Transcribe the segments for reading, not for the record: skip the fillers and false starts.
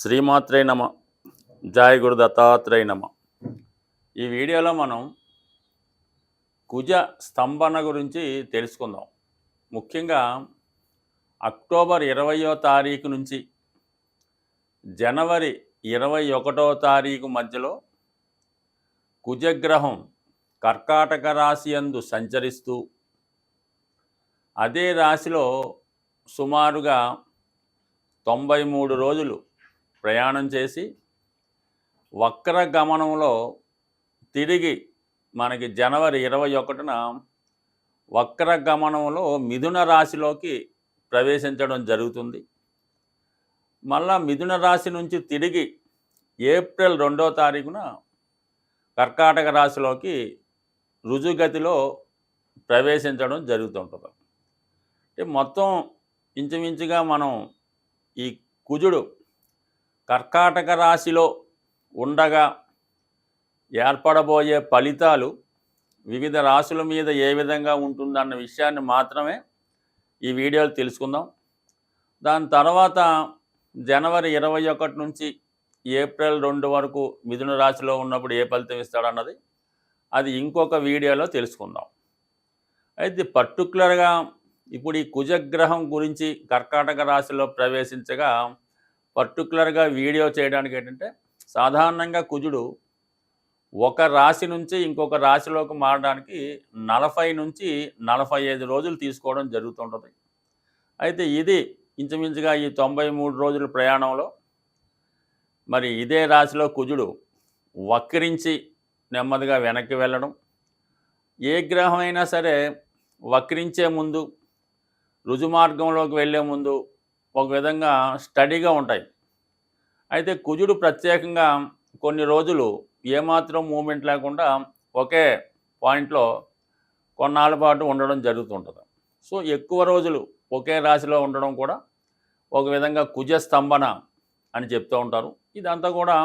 శ్రీమాత్రే నమ. జయ గురు దత్తాత్రేయ నమ. ఈ వీడియోలో మనం కుజ స్తంభన గురించి తెలుసుకుందాం. ముఖ్యంగా అక్టోబర్ 20వ తారీఖు నుంచి జనవరి 21వ తారీఖు మధ్యలో కుజగ్రహం కర్కాటక రాశి యందు సంచరిస్తూ అదే రాశిలో సుమారుగా 93 రోజులు ప్రయాణం చేసి వక్ర గమనంలో తిరిగి మనకి జనవరి 21న వక్ర గమనంలో మిథున రాశిలోకి ప్రవేశించడం జరుగుతుంది. మళ్ళా మిథున రాశి నుంచి తిరిగి ఏప్రిల్ 2వ తారీఖున కర్కాటక రాశిలోకి రుజుగతిలో ప్రవేశించడం జరుగుతుంటుంది. అంటే మొత్తం ఇంచుమించుగా మనం ఈ కుజుడు కర్కాటక రాశిలో ఉండగా ఏర్పడబోయే ఫలితాలు వివిధ రాశుల మీద ఏ విధంగా ఉంటుందన్న విషయాన్ని మాత్రమే ఈ వీడియోలో తెలుసుకుందాం. దాని తర్వాత జనవరి 21 నుంచి ఏప్రిల్ 2 వరకు మిథున రాశిలో ఉన్నప్పుడు ఏ ఫలితం ఇస్తాడన్నది అది ఇంకొక వీడియోలో తెలుసుకుందాం. అయితే పర్టికులర్గా ఇప్పుడు ఈ కుజగ్రహం గురించి కర్కాటక రాశిలో ప్రవేశించగా పర్టికులర్గా వీడియో చేయడానికి ఏంటంటే, సాధారణంగా కుజుడు ఒక రాశి నుంచి ఇంకొక రాశిలోకి మారడానికి 40 నుంచి 45 రోజులు తీసుకోవడం జరుగుతుంటుంది. అయితే ఇది ఇంచుమించుగా ఈ 93 రోజుల ప్రయాణంలో మరి ఇదే రాశిలో కుజుడు వక్రించి నెమ్మదిగా వెనక్కి వెళ్ళడం. ఏ గ్రహం అయినా సరే వక్రించే ముందు రుజుమార్గంలోకి వెళ్ళే ముందు ఒక విధంగా స్టడీగా ఉంటాయి. అయితే కుజుడు ప్రత్యేకంగా కొన్ని రోజులు ఏమాత్రం మూమెంట్ లేకుండా ఒకే పాయింట్లో కొన్నాళ్ళ పాటు ఉండడం జరుగుతుంటుంది. సో ఎక్కువ రోజులు ఒకే రాశిలో ఉండడం కూడా ఒక విధంగా కుజ స్తంభన అని చెప్తూ ఉంటారు. ఇదంతా కూడా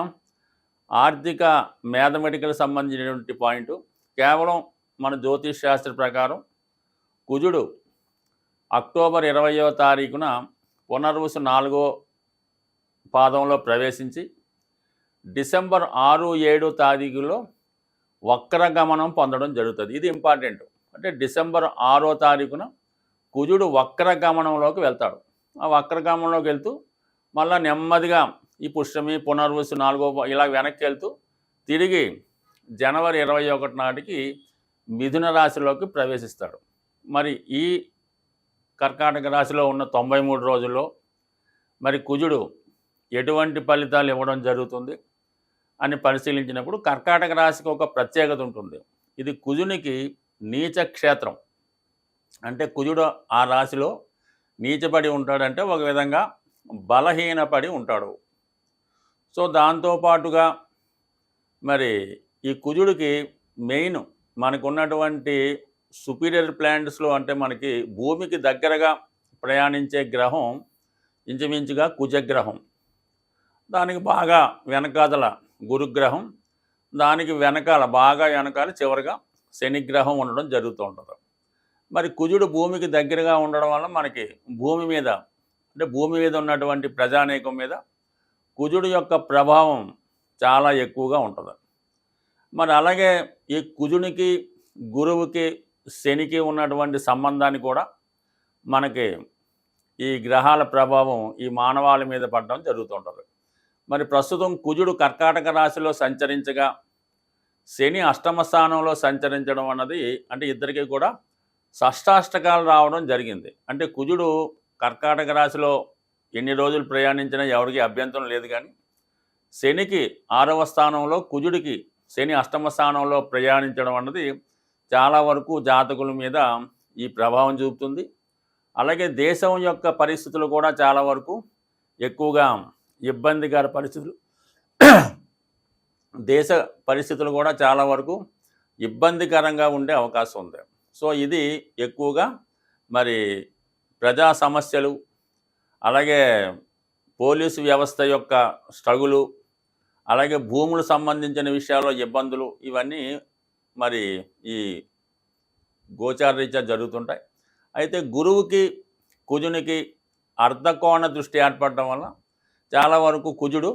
ఆర్థిక మ్యాథమెటికల్ సంబంధించినటువంటి పాయింట్. కేవలం మన జ్యోతిష్ శాస్త్ర ప్రకారం కుజుడు అక్టోబర్ 20వ తారీఖున పునర్వసు 4వ పాదంలో ప్రవేశించి డిసెంబర్ 6, 7 తారీఖులో వక్రగమనం పొందడం జరుగుతుంది. ఇది ఇంపార్టెంట్. అంటే డిసెంబర్ 6వ తారీఖున కుజుడు వక్రగమనంలోకి వెళ్తాడు. ఆ వక్రగమనంలోకి వెళ్తూ మళ్ళీ నెమ్మదిగా ఈ పుష్యమి పునర్వసు 4వ ఇలా వెనక్కి వెళ్తూ తిరిగి జనవరి 21 నాటికి మిథున రాశిలోకి ప్రవేశిస్తాడు. మరి ఈ కర్కాటక రాశిలో ఉన్న 93 రోజుల్లో మరి కుజుడు ఎటువంటి ఫలితాలు ఇవ్వడం జరుగుతుంది అని పరిశీలించినప్పుడు కర్కాటక రాశికి ఒక ప్రత్యేకత ఉంటుంది. ఇది కుజునికి నీచ క్షేత్రం. అంటే కుజుడు ఆ రాశిలో నీచపడి ఉంటాడంటే ఒక విధంగా బలహీనపడి ఉంటాడు. సో దాంతోపాటుగా మరి ఈ కుజుడికి మెయిన్ మనకున్నటువంటి సుపీరియర్ ప్లానెట్స్లో అంటే మనకి భూమికి దగ్గరగా ప్రయాణించే గ్రహం ఇంచుమించుగా కుజగ్రహం. దానికి బాగా వెనకాదల గురుగ్రహం, దానికి వెనకాల బాగా వెనకాల చివరిగా శనిగ్రహం ఉండడం జరుగుతూ ఉంటుంది. మరి కుజుడు భూమికి దగ్గరగా ఉండడం వల్ల మనకి భూమి మీద అంటే భూమి మీద ఉన్నటువంటి ప్రజానీకం మీద కుజుడు యొక్క ప్రభావం చాలా ఎక్కువగా ఉంటుంది. మరి అలాగే ఈ కుజునికి గురువుకి శనికి ఉన్నటువంటి సంబంధాన్ని కూడా మనకి ఈ గ్రహాల ప్రభావం ఈ మానవాళి మీద పడడం జరుగుతుంటుంది. మరి ప్రస్తుతం కుజుడు కర్కాటక రాశిలో సంచరించగా శని అష్టమ స్థానంలో సంచరించడం అన్నది అంటే ఇద్దరికీ కూడా షష్టాష్టకాలు రావడం జరిగింది. అంటే కుజుడు కర్కాటక రాశిలో ఎన్ని రోజులు ప్రయాణించినా ఎవరికి అభ్యంతరం లేదు. కానీ శనికి 6వ స్థానంలో కుజుడికి శని అష్టమ స్థానంలో ప్రయాణించడం అన్నది చాలా వరకు జాతకుల మీద ఈ ప్రభావం చూపుతుంది. అలాగే దేశం యొక్క పరిస్థితులు కూడా చాలా వరకు ఎక్కువగా ఇబ్బందికర పరిస్థితులు దేశ పరిస్థితులు కూడా చాలా వరకు ఇబ్బందికరంగా ఉండే అవకాశం ఉంది. సో ఇది ఎక్కువగా మరి ప్రజా సమస్యలు, అలాగే పోలీసు వ్యవస్థ యొక్క స్ట్రగులు, అలాగే భూములకు సంబంధించిన విషయాల్లో ఇబ్బందులు ఇవన్నీ మరి ఈ గోచార రీత్యా జరుగుతుంటాయి. అయితే గురువుకి కుజునికి అర్ధకోణ దృష్టి ఏర్పడడం వల్ల చాలా వరకు కుజుడు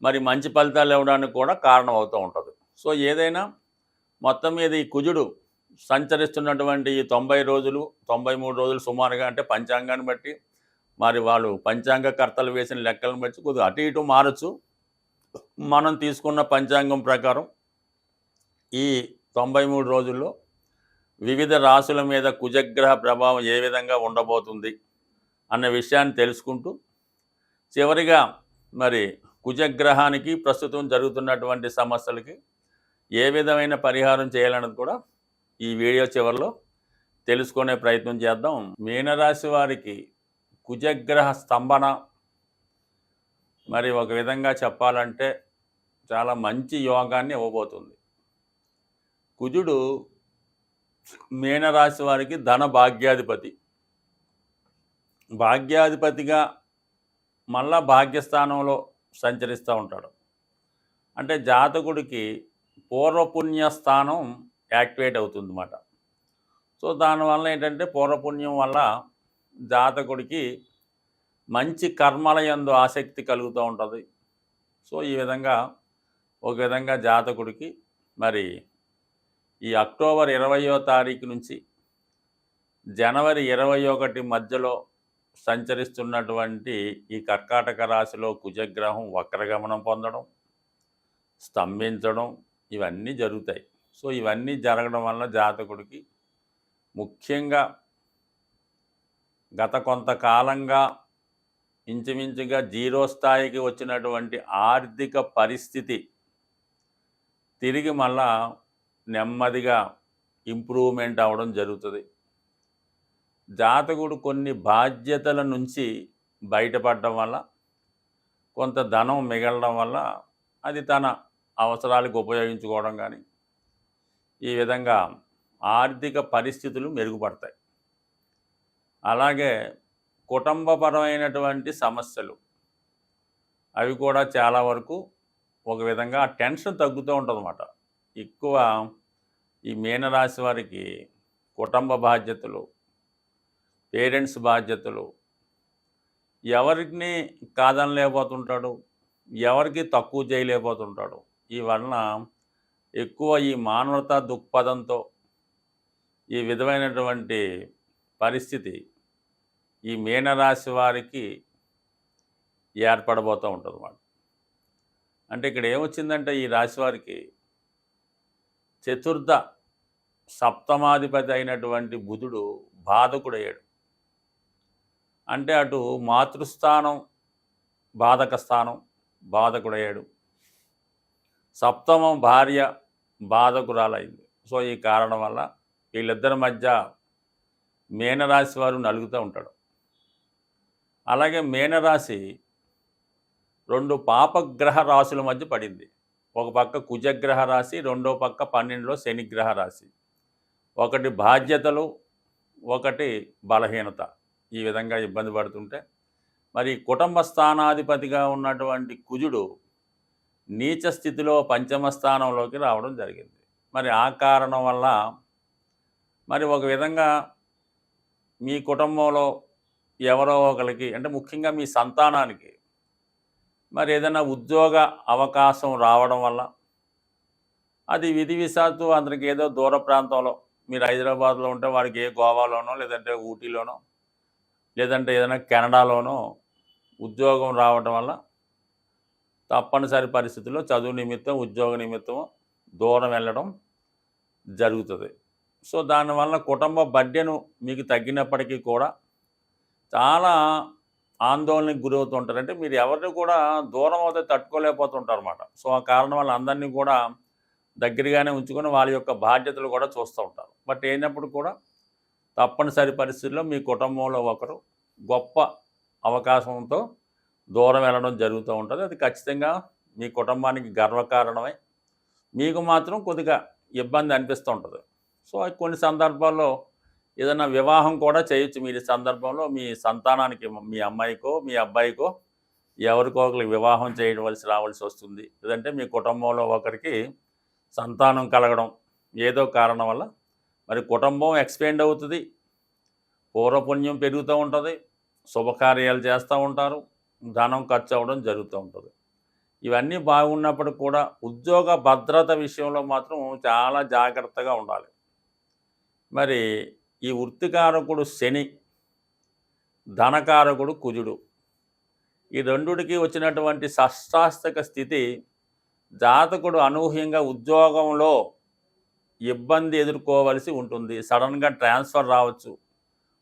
మరి మంచి ఫలితాలు ఇవ్వడానికి కూడా కారణం అవుతూ ఉంటుంది. సో ఏదైనా మొత్తం మీద ఈ కుజుడు సంచరిస్తున్నటువంటి ఈ 90 రోజులు 93 రోజులు సుమారుగా, అంటే పంచాంగాన్ని బట్టి మరి వాళ్ళు పంచాంగకర్తలు వేసిన లెక్కలను బట్టి కొద్దిగా అటు ఇటు మారచ్చు. మనం తీసుకున్న పంచాంగం ప్రకారం ఈ 93 రోజుల్లో వివిధ రాశుల మీద కుజగ్రహ ప్రభావం ఏ విధంగా ఉండబోతుంది అన్న విషయాన్ని తెలుసుకుంటూ, చివరిగా మరి కుజగ్రహానికి ప్రస్తుతం జరుగుతున్నటువంటి సమస్యలకి ఏ విధమైన పరిహారం చేయాలన్నది కూడా ఈ వీడియో చివరిలో తెలుసుకునే ప్రయత్నం చేద్దాం. మీనరాశి వారికి కుజగ్రహ స్తంభన మరి ఒక విధంగా చెప్పాలంటే చాలా మంచి యోగాన్ని ఇవ్వబోతుంది. కుజుడు మీనరాశి వారికి ధన భాగ్యాధిపతి. భాగ్యాధిపతిగా మళ్ళా భాగ్యస్థానంలో సంచరిస్తూ ఉంటాడు. అంటే జాతకుడికి పూర్వపుణ్య స్థానం యాక్టివేట్ అవుతుంది అన్నమాట. సో దానివల్ల ఏంటంటే పూర్వపుణ్యం వల్ల జాతకుడికి మంచి కర్మల యందు ఆసక్తి కలుగుతూ ఉంటుంది. సో ఈ విధంగా ఒక విధంగా జాతకుడికి మరి ఈ అక్టోబర్ 20వ తారీఖు నుంచి జనవరి 21 మధ్యలో సంచరిస్తున్నటువంటి ఈ కర్కాటక రాశిలో కుజగ్రహం వక్రగమనం పొందడం, స్తంభించడం ఇవన్నీ జరుగుతాయి. సో ఇవన్నీ జరగడం వల్ల జాతకుడికి ముఖ్యంగా గత కొంతకాలంగా ఇంచుమించుగా జీరో స్థాయికి వచ్చినటువంటి ఆర్థిక పరిస్థితి తిరిగి మళ్ళా నెమ్మదిగా ఇంప్రూవ్మెంట్ అవ్వడం జరుగుతుంది. జాతకుడు కొన్ని బాధ్యతల నుంచి బయటపడడం వల్ల కొంత ధనం మిగలడం వల్ల అది తన అవసరాలకు ఉపయోగించుకోవడం కానీ, ఈ విధంగా ఆర్థిక పరిస్థితులు మెరుగుపడతాయి. అలాగే కుటుంబపరమైనటువంటి సమస్యలు అవి కూడా చాలా వరకు ఒక విధంగా టెన్షన్ తగ్గుతూ ఉంటుందన్నమాట. ఎక్కువ ఈ మీనరాశి వారికి కుటుంబ బాధ్యతలు, పేరెంట్స్ బాధ్యతలు, ఎవరిని కాదనలేకపోతుంటాడు, ఎవరికి తక్కువ చేయలేకపోతుంటాడు. ఈ వలన ఎక్కువ ఈ మానవతా దృక్పథంతో ఈ విధమైనటువంటి పరిస్థితి ఈ మీనరాశి వారికి ఏర్పడబోతూ ఉంటుంది అన్నమాట. అంటే ఇక్కడ ఏమొచ్చిందంటే ఈ రాశి వారికి చతుర్థ సప్తమాధిపతి అయినటువంటి బుధుడు బాధకుడయ్యాడు. అంటే అటు మాతృస్థానం బాధక స్థానం బాధకుడయ్యాడు, సప్తమం భార్య బాధకురాలైంది. సో ఈ కారణం వల్ల వీళ్ళిద్దరి మధ్య మీనరాశి వారు నలుగుతూ ఉంటాడు. అలాగే మీనరాశి 2 పాపగ్రహ రాశుల మధ్య పడింది. ఒక పక్క కుజగ్రహ రాశి, రెండో పక్క 12లో శనిగ్రహ రాశి. ఒకటి బాధ్యతలు, ఒకటి బలహీనత. ఈ విధంగా ఇబ్బంది పడుతుంటే మరి కుటుంబ స్థానాధిపతిగా ఉన్నటువంటి కుజుడు నీచ స్థితిలో పంచమ స్థానంలోకి రావడం జరిగింది. మరి ఆ కారణం వల్ల మరి ఒక విధంగా మీ కుటుంబంలో ఎవరో ఒకరికి, అంటే ముఖ్యంగా మీ సంతానానికి మరి ఏదైనా ఉద్యోగ అవకాశం రావడం వల్ల అది విధి విశాత్తు అందరికి ఏదో దూర ప్రాంతంలో, మీరు హైదరాబాద్లో ఉంటే వాడికి ఏ గోవాలోనో లేదంటే ఊటీలోనో లేదంటే ఏదైనా కెనడాలోనో ఉద్యోగం రావడం వల్ల తప్పనిసరి పరిస్థితుల్లో చదువు నిమిత్తం, ఉద్యోగ నిమిత్తం దూరం వెళ్ళడం జరుగుతుంది. సో దానివల్ల కుటుంబ బడ్జెను మీకు తగ్గినప్పటికీ కూడా చాలా ఆందోళనకు గురవుతుంటారు. అంటే మీరు ఎవరిని కూడా దూరం అవుతే తట్టుకోలేకపోతుంటారు అన్నమాట. సో ఆ కారణం వల్ల అందరినీ కూడా దగ్గరగానే ఉంచుకొని వాళ్ళ యొక్క బాధ్యతలు కూడా చూస్తూ ఉంటారు. బట్ అయినప్పుడు కూడా తప్పనిసరి పరిస్థితుల్లో మీ కుటుంబంలో ఒకరు గొప్ప అవకాశంతో దూరం వెళ్ళడం జరుగుతూ ఉంటుంది. అది ఖచ్చితంగా మీ కుటుంబానికి గర్వకారణమై మీకు మాత్రం కొద్దిగా ఇబ్బంది అనిపిస్తూ ఉంటుంది. సో కొన్ని సందర్భాల్లో ఏదైనా వివాహం కూడా చేయొచ్చు. మీరు ఈ సందర్భంలో మీ సంతానానికి, మీ అమ్మాయికో మీ అబ్బాయికో ఎవరికో ఒకరికి వివాహం రావాల్సి వస్తుంది. లేదంటే మీ కుటుంబంలో ఒకరికి సంతానం కలగడం ఏదో కారణం వల్ల మరి కుటుంబం ఎక్స్పెండ్ అవుతుంది, పూర్వపుణ్యం పెరుగుతూ ఉంటుంది, శుభకార్యాలు చేస్తూ ఉంటారు, ధనం ఖర్చు అవ్వడం జరుగుతూ ఉంటుంది. ఇవన్నీ బాగున్నప్పుడు కూడా ఉద్యోగ భద్రత విషయంలో మాత్రం చాలా జాగ్రత్తగా ఉండాలి. మరి ఈ వృత్తికారకుడు శని, ధనకారకుడు కుజుడు, ఈ రెండుటికి వచ్చినటువంటి షష్టాష్టక స్థితి జాతకుడు అనూహ్యంగా ఉద్యోగంలో ఇబ్బంది ఎదుర్కోవలసి ఉంటుంది. సడన్గా ట్రాన్స్ఫర్ రావచ్చు,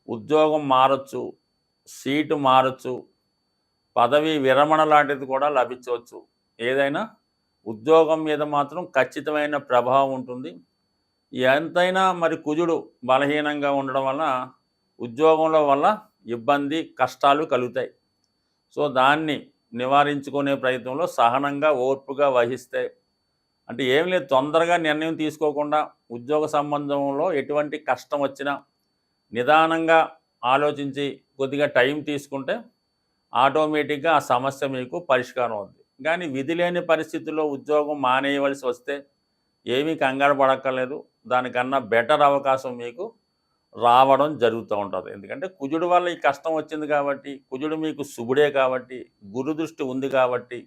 ఉద్యోగం మారచ్చు, సీటు మారచ్చు, పదవి విరమణ లాంటిది కూడా లభించవచ్చు. ఏదైనా ఉద్యోగం మీద మాత్రం ఖచ్చితమైన ప్రభావం ఉంటుంది. ఎంతైనా మరి కుజుడు బలహీనంగా ఉండడం వల్ల ఉద్యోగంలో వల్ల ఇబ్బంది కష్టాలు కలుగుతాయి. సో దాన్ని నివారించుకునే ప్రయత్నంలో సహనంగా ఓర్పుగా వహిస్తే, అంటే ఏం లేదు, తొందరగా నిర్ణయం తీసుకోకుండా ఉద్యోగ సంబంధంలో ఎటువంటి కష్టం వచ్చినా నిదానంగా ఆలోచించి కొద్దిగా టైం తీసుకుంటే ఆటోమేటిక్గా ఆ సమస్య మీకు పరిష్కారం అవుతుంది. కానీ విధి లేని పరిస్థితుల్లో ఉద్యోగం మానేయవలసి వస్తే ఏమీ కంగారు పడక్కర్లేదు. దానికన్నా బెటర్ అవకాశం మీకు రావడం జరుగుతూ ఉంటుంది. ఎందుకంటే కుజుడు వల్ల ఈ కష్టం వచ్చింది కాబట్టి, కుజుడు మీకు శుభుడే కాబట్టి, గురుదృష్టి ఉంది కాబట్టి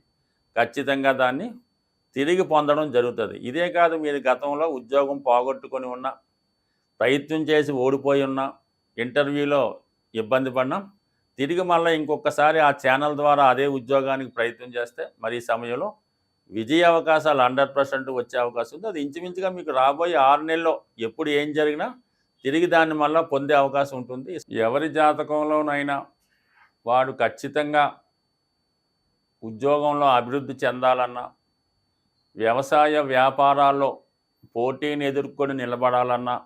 ఖచ్చితంగా దాన్ని తిరిగి పొందడం జరుగుతుంది. ఇదే కాదు, మీరు గతంలో ఉద్యోగం పోగొట్టుకొని ఉన్నా, ప్రయత్నం చేసి ఓడిపోయి ఉన్నా, ఇంటర్వ్యూలో ఇబ్బంది పడినా, తిరిగి మళ్ళీ ఇంకొకసారి ఆ ఛానల్ ద్వారా అదే ఉద్యోగానికి ప్రయత్నం చేస్తే మరి ఈ సమయంలో విజయ అవకాశాలు 100% వచ్చే అవకాశం ఉంది. అది ఇంచుమించుగా మీకు రాబోయే 6 నెలల్లో ఎప్పుడు ఏం జరిగినా తిరిగి దాన్ని మళ్ళీ పొందే అవకాశం ఉంటుంది. ఎవరి జాతకంలోనైనా వాడు ఖచ్చితంగా ఉద్యోగంలో అభివృద్ధి చెందాలన్నా, వ్యవసాయ వ్యాపారాల్లో పోటీని ఎదుర్కొని నిలబడాలన్నా,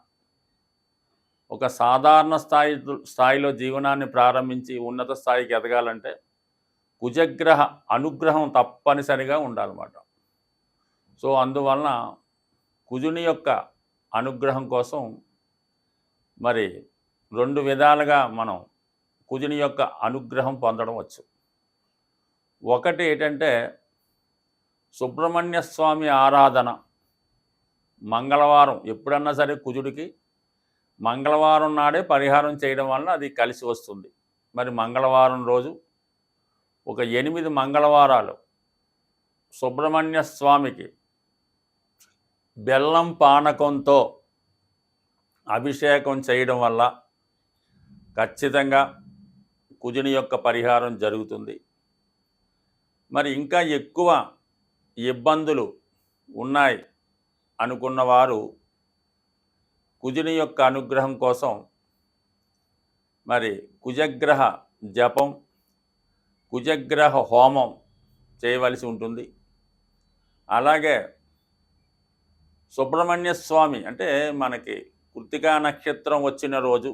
ఒక సాధారణ స్థాయిలో జీవనాన్ని ప్రారంభించి ఉన్నత స్థాయికి ఎదగాలంటే కుజగ్రహ అనుగ్రహం తప్పనిసరిగా ఉండాలన్నమాట. సో అందువలన కుజుని యొక్క అనుగ్రహం కోసం మరి 2 విధాలుగా మనం కుజుని యొక్క అనుగ్రహం పొందడం వచ్చు. ఒకటి ఏంటంటే సుబ్రహ్మణ్య స్వామి ఆరాధన. మంగళవారం ఎప్పుడన్నా సరే కుజుడికి మంగళవారం నాడే పరిహారం చేయడం వల్ల అది కలిసి వస్తుంది. మరి మంగళవారం రోజు ఒక 8 మంగళవారాలు సుబ్రహ్మణ్య స్వామికి బెల్లం పానకంతో అభిషేకం చేయడం వల్ల ఖచ్చితంగా కుజుని యొక్క పరిహారం జరుగుతుంది. మరి ఇంకా ఎక్కువ ఇబ్బందులు ఉన్నాయి అనుకున్నవారు కుజుని యొక్క అనుగ్రహం కోసం మరి కుజగ్రహ జపం, కుజగ్రహ హోమం చేయవలసి ఉంటుంది. అలాగే సుబ్రహ్మణ్య స్వామి అంటే మనకి కృత్తికా నక్షత్రం వచ్చిన రోజు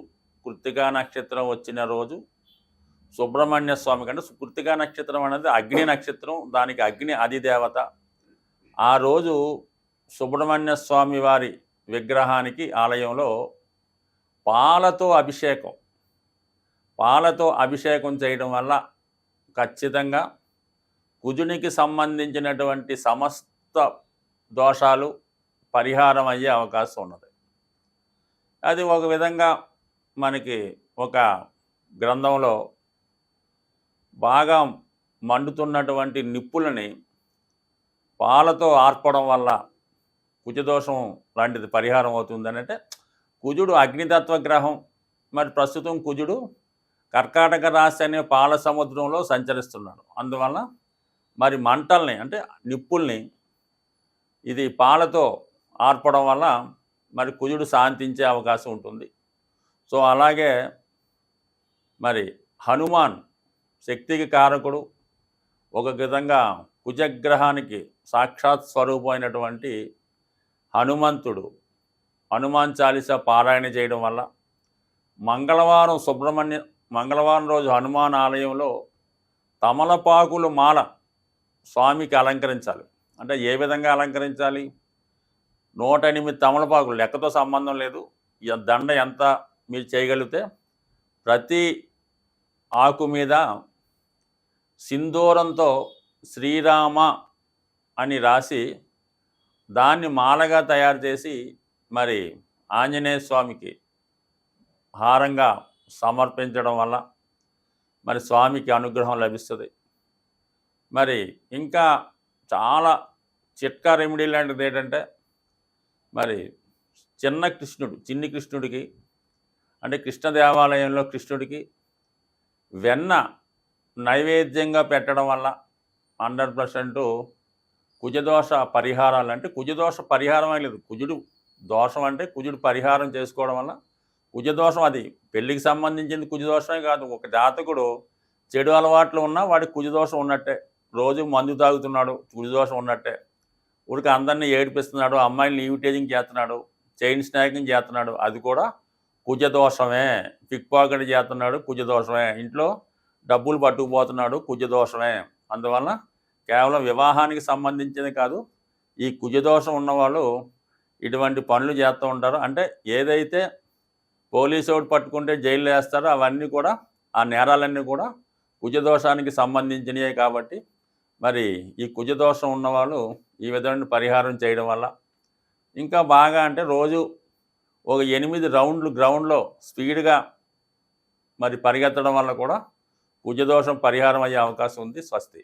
సుబ్రహ్మణ్య స్వామి కంటే, కృత్తికా నక్షత్రం అనేది అగ్ని నక్షత్రం, దానికి అగ్ని అధిదేవత. ఆ రోజు సుబ్రహ్మణ్య స్వామి వారి విగ్రహానికి ఆలయంలో పాలతో అభిషేకం చేయడం వల్ల ఖచ్చితంగా కుజునికి సంబంధించినటువంటి సమస్త దోషాలు పరిహారం అయ్యే అవకాశం ఉన్నది. అది ఒక విధంగా మనకి ఒక గ్రంథంలో బాగా మండుతున్నటువంటి నిప్పులని పాలతో ఆర్పడం వల్ల కుజదోషం లాంటిది పరిహారం అవుతుందని. అంటే కుజుడు అగ్నితత్వ గ్రహం. మరి ప్రస్తుతం కుజుడు కర్కాటక రాశి అనే పాల సముద్రంలో సంచరిస్తున్నాడు. అందువల్ల మరి మంటల్ని అంటే నిప్పుల్ని ఇది పాలతో ఆర్పడం వల్ల మరి కుజుడు శాంతించే అవకాశం ఉంటుంది. సో అలాగే మరి హనుమాన్ శక్తికి కారకుడు. ఒక విధంగా కుజగ్రహానికి సాక్షాత్ స్వరూపమైనటువంటి హనుమంతుడు హనుమాన్ చాలీసా పారాయణ చేయడం వల్ల, మంగళవారం రోజు హనుమాన్ ఆలయంలో తమలపాకులు మాల స్వామికి అలంకరించాలి. అంటే ఏ విధంగా అలంకరించాలి? 108 తమలపాకులు, లెక్కతో సంబంధం లేదు, దండ ఎంత మీరు చేయగలిగితే ప్రతి ఆకు మీద సింధూరంతో శ్రీరామ అని రాసి దాన్ని మాలగా తయారు చేసి మరి ఆంజనేయ స్వామికి హారంగా సమర్పించడం వల్ల మరి స్వామికి అనుగ్రహం లభిస్తుంది. మరి ఇంకా చాలా చిట్కా రెమెడీ లాంటిది ఏంటంటే, మరి చిన్ని కృష్ణుడికి అంటే కృష్ణ దేవాలయంలో కృష్ణుడికి వెన్న నైవేద్యంగా పెట్టడం వల్ల 100% కుజదోష పరిహారాలు, అంటే కుజదోష పరిహారం అని లేదు, కుజుడు దోషం అంటే కుజుడు పరిహారం చేసుకోవడం వల్ల కుజదోషం, అది పెళ్ళికి సంబంధించింది కుజదోషమే కాదు, ఒక జాతకుడు చెడు అలవాట్లు ఉన్నా వాడికి కుజదోషం ఉన్నట్టే, రోజు మందు తాగుతున్నాడు కుజదోషం ఉన్నట్టే, ఊరికి అందరినీ ఏడిపిస్తున్నాడు, అమ్మాయిని ఈవిటేజింగ్ చేస్తున్నాడు, చైన్ స్నాకింగ్ చేస్తున్నాడు, అది కూడా కుజదోషమే, పిక్ పాకెట్ చేస్తున్నాడు కుజదోషమే, ఇంట్లో డబ్బులు పట్టుకుపోతున్నాడు కుజదోషమే. అందువలన కేవలం వివాహానికి సంబంధించింది కాదు, ఈ కుజదోషం ఉన్నవాళ్ళు ఇటువంటి పనులు చేస్తూ ఉంటారు. అంటే ఏదైతే పోలీసు వాడు పట్టుకుంటే జైల్లో వేస్తారో అవన్నీ కూడా, ఆ నేరాలన్నీ కూడా కుజదోషానికి సంబంధించినవే. కాబట్టి మరి ఈ కుజదోషం ఉన్నవాళ్ళు ఈ విధమైన పరిహారం చేయడం వల్ల ఇంకా బాగా, అంటే రోజు ఒక 8 రౌండ్లు గ్రౌండ్లో స్పీడ్గా మరి పరిగెత్తడం వల్ల కూడా కుజదోషం పరిహారం అయ్యే అవకాశం ఉంది. స్వస్తి.